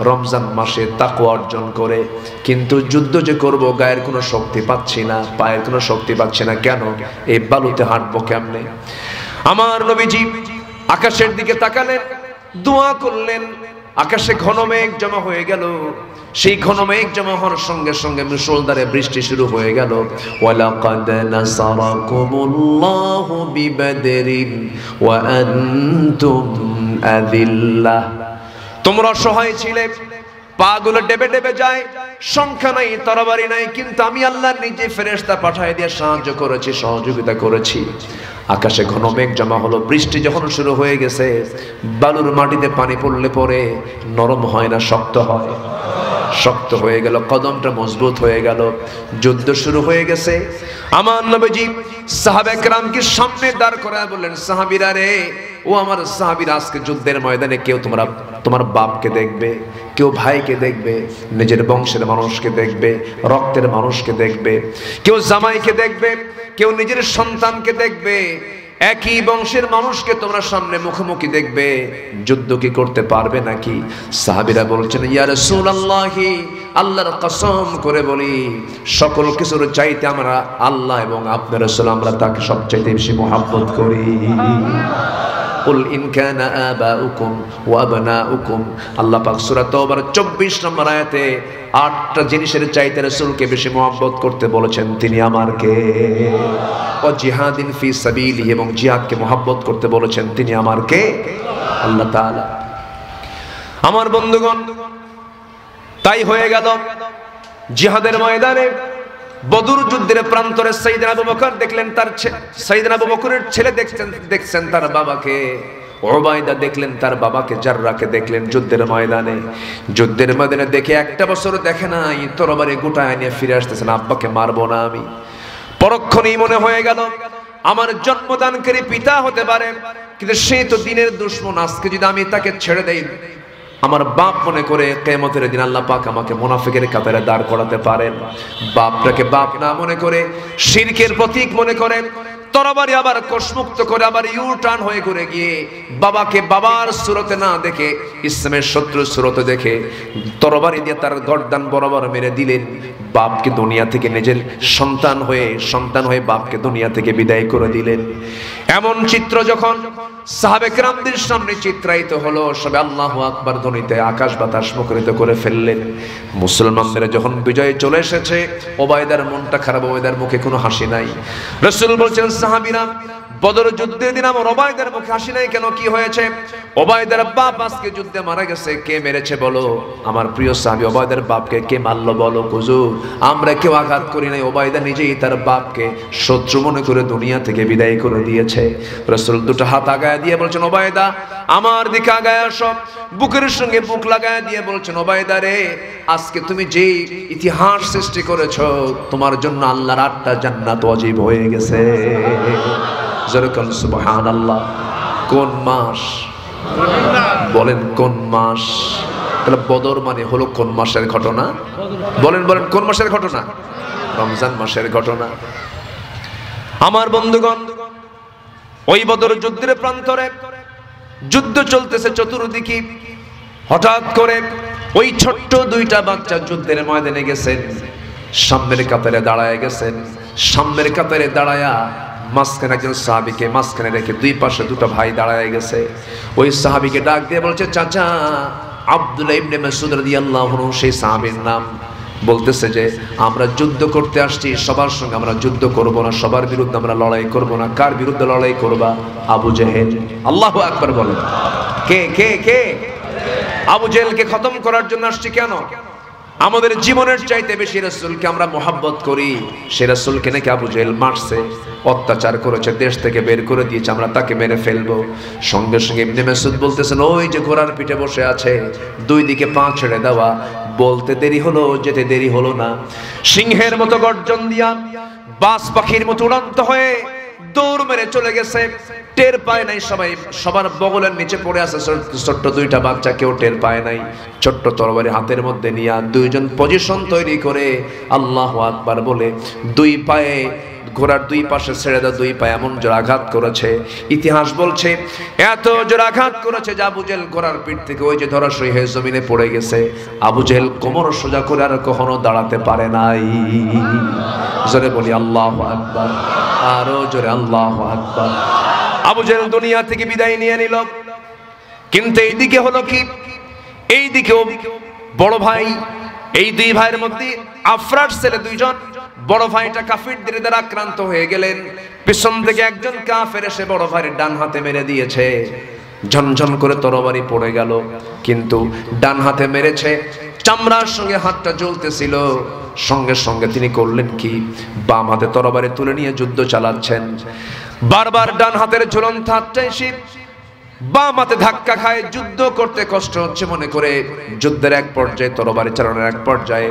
[SPEAKER 1] রমজান মাসে তাকওয়া অর্জন করে, কিন্তু যুদ্ধ যে করব গায়ের কোনো শক্তি পাচ্ছি না, পায়ের কোনো শক্তি পাচ্ছি না, কেন? এই বালুতে হাঁটবো কেমনে? আমার নবীজি আকাশের দিকে তাকালেন, দোয়া করলেন, আকাশে ঘন মেঘ জমা হয়ে গেল। সেই ঘন মেঘ জমা হওয়ার সঙ্গে সঙ্গে মুষলধারে বৃষ্টি শুরু হয়ে গেল। ওয়ালাকাদ নাসারাকুমুল্লাহু বিবাদরিন ওয়া আনতুম আযিল্লাহ। তোমরা অসহায় ছিলে, পাগুলো ডেবে ডেবে যায়, সংখ্যা নাই, তরবারি নাই, কিন্তু আমি আল্লাহ নিজে ফেরেশতা পাঠিয়ে দিয়ে সাহায্য করেছি, সহযোগিতা করেছি। আকাশে ঘন মেঘ জমা হলো, বৃষ্টি যখন শুরু হয়ে গেছে, বালুর মাটিতে পানি পড়লে পরে নরম হয় না, শক্ত হয়। শক্ত হয়ে গেল, কদমটা মজবুত হয়ে গেল, যুদ্ধ শুরু হয়ে গেছে। আমার নবীজি সাহাবায়ে কেরামকে সামনে দাঁড় করায় বললেন, সাহাবীরা রে, ও আমার সাহাবীরা, আজকে যুদ্ধের ময়দানে কেউ তোমার বাপকে দেখবে, কেউ ভাইকে দেখবে, নিজের বংশের মানুষকে দেখবে, রক্তের মানুষকে দেখবে, কেউ জামাইকে দেখবে, কেউ নিজের সন্তানকে দেখবে। একই বংশের মানুষকে তোমরা সামনে মুখোমুখি দেখবে, যুদ্ধ কি করতে পারবে নাকি? সাহাবীরা বলছেন, ইয়া রাসূলুল্লাহ, আল্লাহর কসম করে বলি, সকল কিছুর চাইতে আমরা আল্লাহ এবং আপনার রাসূল, আমরা তাকে সবচেয়ে বেশি মহব্বত করি। কুল ইন কানা আবাউকুম ওয়া আবনাউকুম, আল্লাহ পাক সূরা তাওবার 24 নম্বর আয়াতে 8টা জিনিসের চাইতে রাসূলকে বেশি মহব্বত করতে বলেছেন, তিনি আমার কে? ও জিহাদিন ফি সাবিলি, এবং জিহাদকে মহব্বত করতে বলেছেন, তিনি আমার কে? আল্লাহ তাআলা। আমার বন্ধুগণ, তাই হয়ে গেল জিহাদের ময়দানে বদর যুদ্ধের প্রান্তরে সাইয়েদনা আবু বকর দেখলেন সাইয়েদনা আবু বকরের ছেলে দেখছেন তার বাবাকে, উবাইদা দেখলেন তার বাবাকে, জাররাকে দেখলেন যুদ্ধের ময়দানে দেখে একটা বছর দেখে নাই, তরবারি গোটায় নিয়ে ফিরে আসতেছেন, আব্বাকে মারবো না আমি। পরক্ষণেই মনে হয়ে গেল আমার জন্মদানকারী পিতা হতে পারে, কিন্তু সে তো দিনের দুশমন, আজকে যদি আমি তাকে ছেড়ে দেই, আমার বাপ মনে করে কিয়ামতের দিন আল্লাহ পাক আমাকে মুনাফিকের কাতারে দাঁড় করাতে পারেন। বাপটাকে বাপ না মনে করে, শিরকের প্রতীক মনে করে, তরবারি আবার কোষমুক্ত করে আবার ইউ টার্ন হয়ে ঘুরে গিয়ে বাবাকে বাবার সুরতে না দেখে, ইসলামের শত্রু সুরতে দেখে তরবারি দিয়ে তার গর্দান বরাবর মেরে দিলেন। বাপকে দুনিয়া থেকে, নিজের সন্তান হয়ে বাপকে দুনিয়া থেকে বিদায় করে দিলেন। এমন চিত্র যখন সাহাবে কেরামদের সামনে চিত্রায়িত হলো, সবে আল্লাহু আকবার ধ্বনিতে আকাশ বাতাস মুখরিত করে ফেললেন। মুসলমানদের যখন বিজয় চলে এসেছে, ওবায়দার মনটা খারাপ, ওবায়দার মুখে কোনো হাসি নাই। রাসূল বলছেন, সাহাবীরা, বদর যুদ্ধের দিন আমার ওবায়দার মুখে হাসি নাই কেন? কি হয়েছে? ওবায়দার বাপ আজকে যুদ্ধে মারা গেছে, কে মেরেছে বলো? আমার প্রিয় সাহাবী, ওবায়দার বাপকে কে মারলো বলো? হুজুর, আমরা কেউ আঘাত করি নাই, ওবায়দা নিজেই তার বাপকে শত্রু মনে করে দুনিয়া থেকে বিদায় করে দিয়েছে। রাসূল দুটো হাত আগায় দিয়ে বলছেন, ওবায়দা আমার দিকে আগায় আসো। বুকের সঙ্গে বুক লাগায় দিয়ে বলছেন, ওবায়দা রে, আজকে তুমি যে ইতিহাস সৃষ্টি করেছো, তোমার জন্য আল্লাহর 8টা জান্নাত ওয়াজিব হয়ে গেছে। জরকাল সুবহানাল্লাহ। কোন মাস বলেন? কোন মাস? তাহলে বদর মানে হলো কোন মাসের ঘটনা? বলেন কোন মাসের ঘটনা? রমজান মাসের ঘটনা। আমার বন্ধুগণ, ওই বদর যুদ্ধের প্রান্তরে যুদ্ধ চলতেছে চতুর্দিকে। হঠাৎ করে ওই ছোট্ট 2টা বাচ্চা যুদ্ধের ময়দানে গেছেন, সামনের কাতারে দাঁড়ায় গেছেন। সামনের কাতারে দাঁড়ায়া মাঝখানে একজন সাহাবীকে মাঝখানে রেখে 2 পাশে 2টা ভাই দাঁড়ায় গেছে। ওই সাহাবীকে ডাক দিয়ে বলছে, চাচা, আব্দুল্লাহ ইবনে মাসউদ রাদিয়াল্লাহু আনহু সেই সাহাবীর নাম। বলতেছে যে আমরা যুদ্ধ করতে আসছি, সবার সঙ্গে আমরা যুদ্ধ করব না, সবার বিরুদ্ধে আমরা লড়াই করব না। কার বিরুদ্ধে লড়াই করবা? আবু জেহেল। আল্লাহু আকবার বলেন। কে কে কে? আবু জেহেলকে খতম করার জন্য আসছি। কেন? আমাদের জীবনের চাইতে বেশি রাসূলকে আমরা মহব্বত করি। সে রাসূলকে নাকি আবু জেহেল মারছে, অত্যাচার করেছে, দেশ থেকে বের করে দিয়েছে, আমরা তাকে মেরে ফেলবো। সঙ্গে সঙ্গে ইবনে মাসউদ বলতেছেন, ওই যে ঘোড়ার পিঠে বসে আছে, 2 দিকে পা ছেড়ে দেওয়া। বলতে দেরি হলো, যেতে দেরি হলো না। সিংহের মতো গর্জন দিয়া, বাজ পাখির মতো উড়ন্ত হয়ে দৌড় মেরে চলে গেছে, টের পায় নাই সবাই, সবার বগলের নিচে পড়ে আছে ছোট্ট দুইটা বাচ্চা, কেউ টের পায় নাই। ছোট্ট তরবারি হাতের মধ্যে নিয়ে দুইজন পজিশন তৈরি করে আল্লাহু আকবার বলে দুই পায়ে ঘোড়ার দুই পাশে ছেড়ে দেওয়া দুই পায়ে এমন জোর আঘাত করেছে, ইতিহাস বলছে এত জোর আঘাত করেছে যে আবু জেহেল ঘোড়ার পিঠ থেকে ওই যে ধরাশয়ী হয়ে জমিনে পড়ে গেছে। আবু জেহেল কোমর সোজা করে আর কখনো দাঁড়াতে পারে নাই। জোরে বলি আল্লাহু আকবার, আরো জোরে আল্লাহু আকবার। আবু জেহেল দুনিয়া থেকে বিদায় নিয়ে নিল। কিন্তু এইদিকে হলো কি, এইদিকেও বড় ভাই, এই দুই ভাইয়ের মধ্যে আফরার ছেলে দুইজন, বড় ভাইটা কাফিরদের দ্বারা আক্রান্ত হয়ে গেলেন। পিছন থেকে একজন কাফের এসে বড় ভাইয়ের ডান হাতে মেরে দিয়েছে, ঝনঝন করে তরবারি পড়ে গেল। কিন্তু ডান হাতে মেরেছে, চামড়ার সঙ্গে হাতটা জ্বলতেছিল, সঙ্গে সঙ্গে তিনি করলেন কি, বাম হাতে তরবারি তুলে নিয়ে যুদ্ধ চালাচ্ছেন। বারবার ডান হাতের ঝুলন্ত হাতটা এসে বাম হাতে ধাক্কা খায়, যুদ্ধ করতে কষ্ট হচ্ছে মনে করে যুদ্ধের এক পর্যায়ে, তরবারি চালানোর এক পর্যায়ে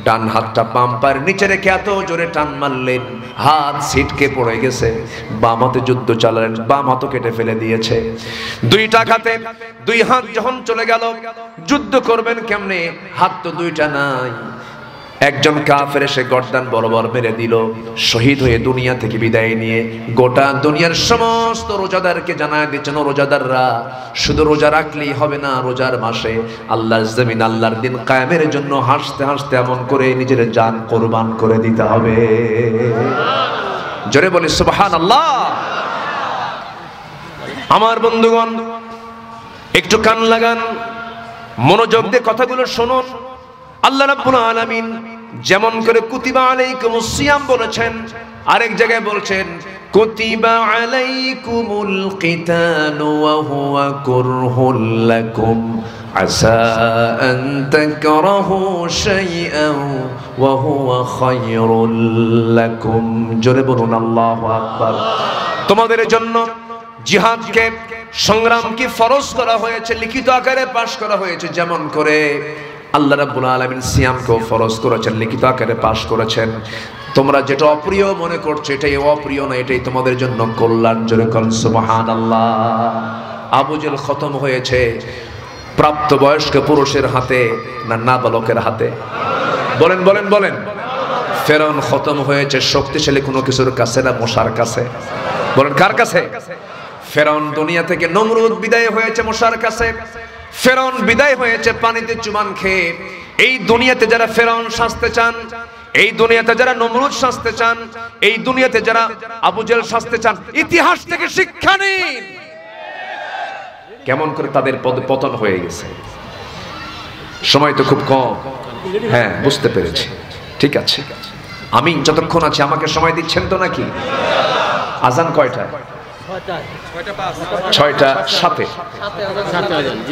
[SPEAKER 1] ডান হাতটা বাম পায়ের নিচে রেখে এত জোরে টান মারলেন, হাত ছিটকে পড়ে গেছে। বাম হাতে যুদ্ধ চালালেন, বাম হাতও কেটে ফেলে দিয়েছে। দুইটা হাতে দুই হাত যখন চলে গেল, যুদ্ধ করবেন কেমনে, হাত তো দুইটা নাই। একজন কাফের এসে গর্দান বরাবর মেরে দিল, শহীদ হয়ে দুনিয়া থেকে বিদায় নিয়ে গোটা দুনিয়ার সমস্ত রোজাদারকে জানায় দিচ্ছেন, রোজাদাররা শুধু রোজা রাখলেই হবে না, রোজার মাসে আল্লাহর জমিন আল্লাহর দিন কায়েমের জন্য হাসতে হাসতে এমন করে নিজের জান কোরবান করে দিতে হবে। জোরে বলি সুবহানাল্লাহ। আমার বন্ধুগণ, একটু কান লাগান, মনোযোগ দিয়ে কথাগুলো শুনুন। আল্লাহ রাব্বুল আলামিন যেমন করে কুতিবা আলাইকুমুস সিয়াম বলেছেন, আরেক জায়গায় বলছেন কুতিবা আলাইকুমুল কিতালু ওয়া হুয়া কুরহুল লাকুম আসা আন তাকরাহু শাইআন ওয়া হুয়া খায়রুল লাকুম। জোরে বলুন আল্লাহু আকবার। তোমাদের জন্য জিহাদকে, সংগ্রামকে ফরজ করা হয়েছে, লিখিত আকারে পাশ করা হয়েছে, যেমন করে আল্লাহ রাব্বুল আলামিন সিয়ামকেও ফরজ করেছেন, লিখিত আকারে পাশ করেছেন। তোমরা যেটা অপ্রিয় মনে করছো এটাই অপ্রিয় না, এটাই তোমাদের জন্য কল্যাণ। জোরে বলুন সুবহানাল্লাহ। আবু জেহেল খতম হয়েছে প্রাপ্তবয়স্ক পুরুষের হাতে না নাবালকের হাতে? বলেন বলেন বলেন। ফেরাউন খতম হয়েছে শক্তিশালী কোনো কিছুর কাছে না মশার কাছে? বলেন কার কাছে? ফেরাউন দুনিয়া থেকে নমরুদ বিদায় হয়েছে মশার কাছে। ফেরাউন বিদায় হয়েছে পানিতে চুবান খেয়ে। এই দুনিয়াতে যারা ফেরাউন শাস্তে চান, এই দুনিয়াতে যারা নমরুদ শাস্তে চান, এই দুনিয়াতে যারা আবু জেহেল শাস্তে চান, ইতিহাস থেকে শিক্ষা নিন কেমন করে তাদের পতন হয়ে গেছে। সময় তো খুব কম। হ্যাঁ, বুঝতে পেরেছি, ঠিক আছে। আমি যতক্ষণ আছি আমাকে সময় দিচ্ছেন তো নাকি? আজান কয়টায়? 6:07।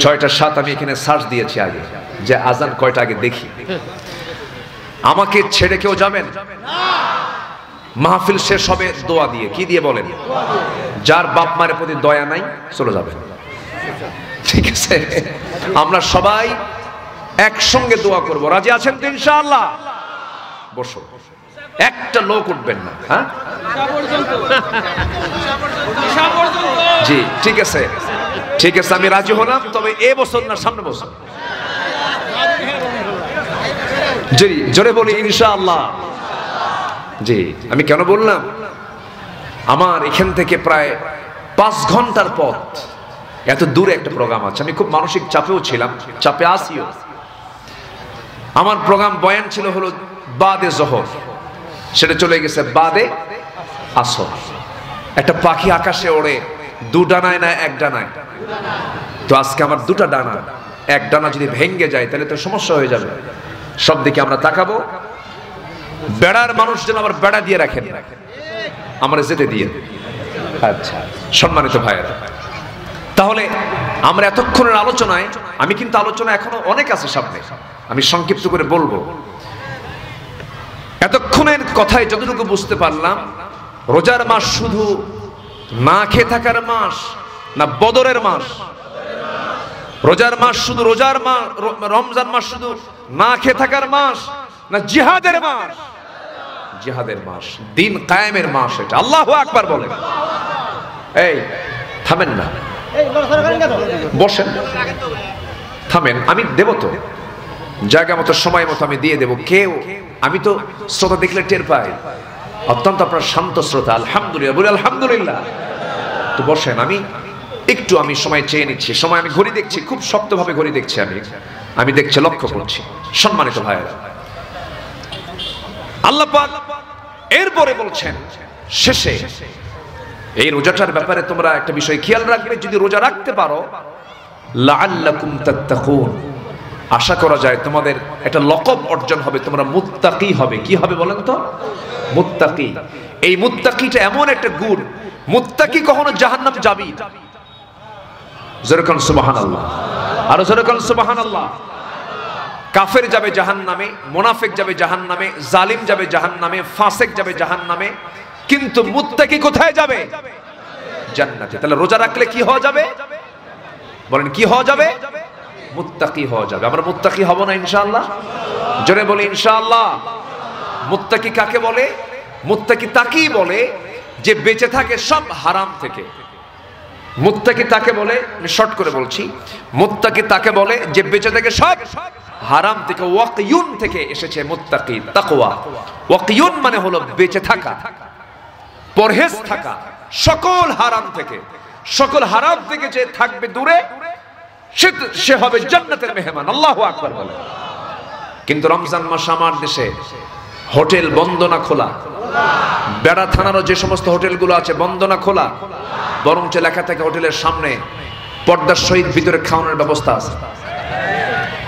[SPEAKER 1] 6:07 আমি এখানে সার্চ দিয়েছি আগে যে আজান কয়টা, আগে দেখি। আমাকে ছেড়ে কেউ যাবেন? মাহফিল শেষ হবে দোয়া দিয়ে। কি দিয়ে বলেন? যার বাপ মায়ের প্রতি দয়া নাই চলে যাবেন, ঠিক আছে? আমরা সবাই একসঙ্গে দোয়া করব, রাজি আছেন তো ইনশাআল্লাহ? বসো, একটা লোক উঠবেন না। হ্যাঁ জি, ঠিক আছে ঠিক আছে, আমি রাজি হলাম, তবে এ বছর না, সামনে বছর। জি, জোরে বলি ইনশাআল্লাহ। জি, আমি কেন বললাম, আমার এখান থেকে প্রায় 5 ঘন্টার পথ, এত দূরে একটা প্রোগ্রাম আছে। আমি খুব মানসিক চাপেও ছিলাম, চাপে আসিও। আমার প্রোগ্রাম বয়ান ছিল হলো বাদে জোহর, সেটা চলে গেছে বাদে আসর। একটা পাখি আকাশে ওড়ে, 2 ডানায় না 1 ডানায়? তো আজকে আমার 2টা ডানা, 1 ডানা যদি ভেঙে যায় তাহলে তো সমস্যা হয়ে যাবে। সব দিকে আমরা তাকাবো। বেড়ার মানুষ যেন আবার বেড়া দিয়ে রাখেন, আমরা যেতে দিয়ে। আচ্ছা, সম্মানিত ভাইয়েরা, তাহলে আমরা এতক্ষণের আলোচনায়, আমি কিন্তু আলোচনা এখনো অনেক আছে সামনে, আমি সংক্ষিপ্ত করে বলবো। এতক্ষণের কথায় যতটুকু বুঝতে পারলাম, রোজার মাস শুধু না খেয়ে থাকার মাস না বদরের মাস? রোজার মাস শুধু রোজার মাস, রমজান মাস শুধু না খেয়ে থাকার মাস না জিহাদের মাস? জিহাদের মাস, দিন কায়েমের মাস এটা। আল্লাহু আকবার বলেন। এই থামেন না, বসেন, থামেন, আমি দেব তো জায়গা মতো সময় মতো আমি দিয়ে দেব। কেউ, আমি তো শ্রোতা দেখলে টের পাই অত্যন্ত আপনার শান্ত শ্রোতা। আলহামদুলিল্লাহ বলি, আলহামদুলিল্লাহ। তো বসেন, আমি সময় চেয়ে নিচ্ছি। সময় আমি ঘড়ি দেখছি, খুব শক্তভাবে ঘড়ি দেখছি, আমি দেখছি, লক্ষ্য করছি। সম্মানিত ভাইয়েরা, আল্লাহ পাক এরপরে বলছেন শেষে, এই রোজাটার ব্যাপারে তোমরা একটা বিষয় খেয়াল রাখবে, যদি রোজা রাখতে পারো লাআল্লাকুম তাত্তাকুন, আশা করা যায় তোমাদের একটা লকব অর্জন হবে, তোমরা মুত্তাকি হবে। কি হবে বলেন তো? মুত্তাকি। এই মুত্তাকিটা এমন একটা গুণ, মুত্তাকি কখনো জাহান্নাম যাবেই না। জোরে কোন সুবহানাল্লাহ, আরো জোরে কোন সুবহানাল্লাহ। কাফের যাবে জাহান্নামে, মুনাফিক যাবে জাহান্নামে, জালিম যাবে জাহান্নামে, ফাসিক যাবে জাহান্নামে, কিন্তু মুত্তাকি কোথায় যাবে? জান্নাতে। তাহলে রোজা রাখলে কি হওয়া যাবে? বলেন কি হওয়া যাবে? মুত্তাকি হওয়া যাবে। আমরা মুত্তাকি হব না ইনশাআল্লাহ? জোরে বলি ইনশাআল্লাহ। মুত্তাকি কাকে বলে? মুত্তাকি তাকেই বলে যে বেঁচে থাকে সব হারাম থেকে। মুত্তাকি তাকে বলে, শর্ট করে বলছি, মুত্তাকি তাকে বলে যে বেঁচে থাকে সব হারাম থেকে। ওয়াকিয়ুন থেকে এসেছে মুত্তাকি, তাকওয়া। ওয়াকিয়ুন মানে হলো বেঁচে থাকা, পরহেজ থাকা সকল হারাম থেকে। সকল হারাম থেকে যে থাকবে দূরে, সে হবে জান্নাতের মেহমান। আল্লাহু আকবার বলে। কিন্তু রমজান মাস আমার দেশে হোটেল বন্ধ না খোলা? বেড়া থানারও যে সমস্ত হোটেলগুলো আছে বন্ধ না খোলা? বরঞ্চ লেখা থাকে হোটেলের সামনে পর্দার সহিত ভিতরে খাওয়ানোর ব্যবস্থা আছে।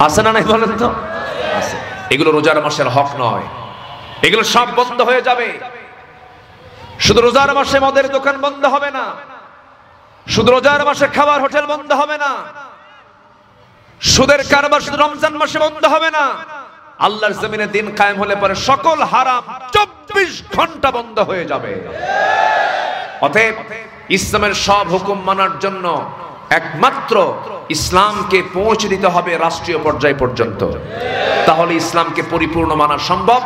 [SPEAKER 1] আছে না নাই বলেন তো? আছে। এগুলো রোজার মাসের হক নয়, এগুলো সব বন্ধ হয়ে যাবে। শুধু রোজার মাসে মদের দোকান বন্ধ হবে না, শুধু রোজার মাসে খাবার হোটেল বন্ধ হবে না, সুদের কারবার শুধু রমজান মাসে বন্ধ হবে না। আল্লাহর জমিনে দিন কায়েম হলে পরে সকল হারাম 24 ঘন্টা বন্ধ হয়ে যাবে। অতএব ইসলামের সব হুকুম মানার জন্য একমাত্র ইসলামকে পৌঁছে দিতে হবে রাষ্ট্রীয় পর্যায় পর্যন্ত, তাহলে ইসলামকে পরিপূর্ণ মানা সম্ভব,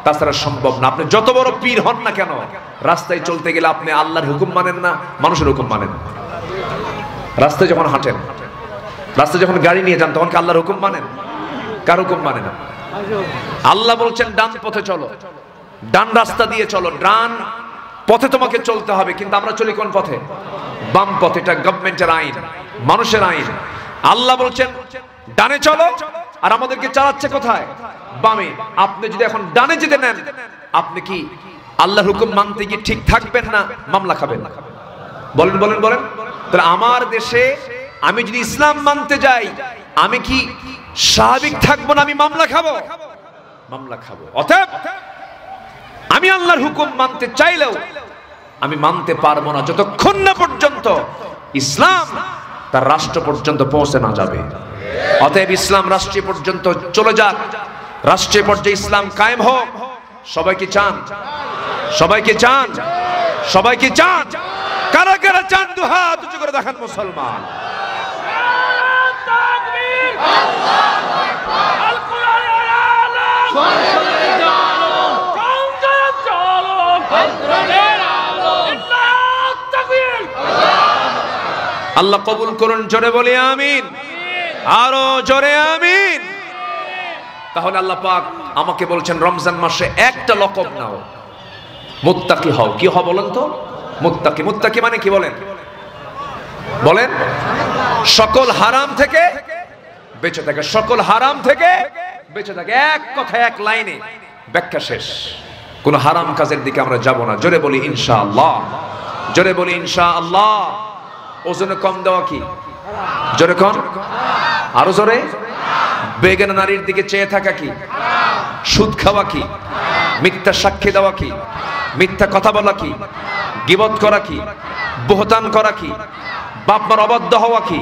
[SPEAKER 1] তাছাড়া সম্ভব না। আপনি যত বড় পীর হন না কেন, রাস্তায় চলতে গেলে আপনি আল্লাহর হুকুম মানেন না, মানুষের হুকুম মানেন। রাস্তায় যখন হাঁটেন, রাস্তায় যখন গাড়ি নিয়ে যান, তখন কি আল্লাহর হুকুম মানেন? কার হুকুম মানে না? আল্লাহ বলছেন ডান পথে চলো, ডান রাস্তা দিয়ে চলো, ডান পথে তোমাকে চলতে হবে। কিন্তু আমরা চলি কোন পথে? বাম পথে। এটা গভর্নমেন্টের আইন, মানুষের আইন। আল্লাহ বলছেন ডানে চলো, আর আমাদেরকে চালাচ্ছে কোথায়? বামে। আপনি যদি এখন ডানে যেতে নেন, আপনি কি আল্লাহর হুকুম মানতে গিয়ে ঠিক থাকবেন না মামলা খাবেন? বলেন বলেন বলেন। তাহলে আমার দেশে আমি যদি ইসলাম মানতে যাই, আমি কি স্বাভাবিক থাকবো না? আমি মামলা খাবো, মামলা খাবো। অতএব আমি আল্লাহর হুকুম মানতে চাইলেও আমি মানতে পারবো না যতক্ষণ না পর্যন্ত ইসলাম তার রাষ্ট্র পর্যন্ত পৌঁছে না যাবে। অতএব ইসলাম রাষ্ট্রীয় পর্যন্ত চলে যাক, রাষ্ট্রীয় পর্যায়ে ইসলাম কায়েম হোক। সবাই কি চান? সবাই কি চান? সবাই কি চান? কারা কারা চান? দু হাত উঁচু করে দেখান মুসলমান। আল্লাহ কবুল করুন, জোরে বলি আমিন, আরো জোরে আমিন। তাহলে আল্লাহ পাক আমাকে বলছেন রমজান মাসে একটা লকব নাও, মুত্তাকি হও। কি হও বলেন তো? মুত্তাকি। মুত্তাকি মানে কি বলেন? বলেন। সকল হারাম থেকে বেঁচে থাকে, সকল হারাম থেকে বেঁচে থাকে। এক কথায়, এক লাইনে ব্যাখ্যা শেষ। কোন হারাম কাজের দিকে আমরা যাব না। জোরে বলি ইনশাআল্লাহ, জোরে বলি ইনশাআল্লাহ। ওজনে কম দেওয়া কি? জোরে কম, আরো জোরে। বেগানা নারীর দিকে চেয়ে থাকা কি? সুদ খাওয়া কি? মিথ্যা সাক্ষী দেওয়া কি? মিথ্যা কথা বলা কি? গীবত করা কি? বহতান করা কি? বাপ মার অবাধ্য হওয়া কি?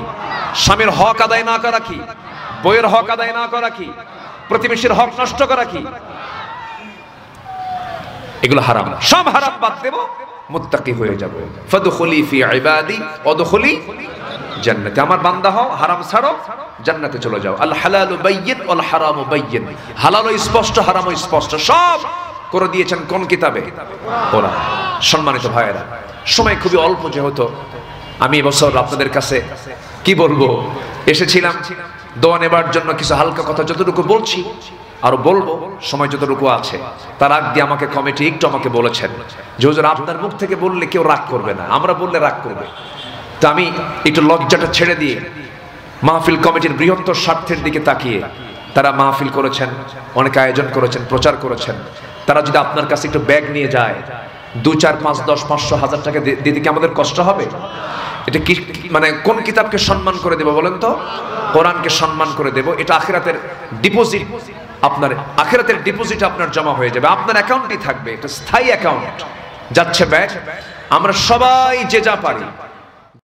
[SPEAKER 1] স্বামীর হক আদায় না করা কি? বইয়ের হক আদায় না করা কি? প্রতিবেশীর হক নষ্ট করা কি? এগুলো হারাম। সব হারাম বাদ দেব, মুত্তাকি হয়ে যাব। ফাদখুলি ফি ইবাদি ওয়াদখুলি জান্নাতে। আমার বান্দা হও, হারাম ছাড়ো, জান্নাতে চলে যাও। আল হালালু বাইয়িন ওয়াল হারামু বাইয়িন। হালালও স্পষ্ট, হারামও স্পষ্ট। সব করে দিয়েছেন কোন কিতাবে? কোরআন। সম্মানিত ভাইয়েরা, সময় খুবই অল্প যেহেতু আমি এবছর আপনাদের কাছে কি বলবো এসেছিলাম দোয়া নেবার জন্য, কিছু হালকা কথা যতটুকু বলছি আরো বলবো সময় যতটুকু আছে। তার আগ দিয়ে আমাকে কমিটি একটু আমাকে বলেছেন যে হুজুর আপনার মুখ থেকে বললে কেউ রাগ করবে না, আমরা বললে রাগ করবে। তো আমি একটু লজ্জাটা ছেড়ে দিয়ে মাহফিল কমিটির বৃহত্তর স্বার্থের দিকে তাকিয়ে, তারা মাহফিল করেছেন, অনেক আয়োজন করেছেন, প্রচার করেছেন, তারা যদি আপনার কাছে একটু ব্যাগ নিয়ে যায় 2, 4, 5, 10, 500, 1000 টাকা দিতে কি আমাদের কষ্ট হবে? এটা কি মানে কোন কিতাবকে সম্মান করে দেব বলেন তো? কোরআনকে সম্মান করে দেব। এটা আখিরাতের ডিপোজিট, আপনার আখিরাতের ডিপোজিট আপনার জমা হয়ে যাবে, আপনার অ্যাকাউন্টই থাকবে, এটা স্থায়ী অ্যাকাউন্ট। যাচ্ছে ব্যাগ, আমরা সবাই যে যা পারি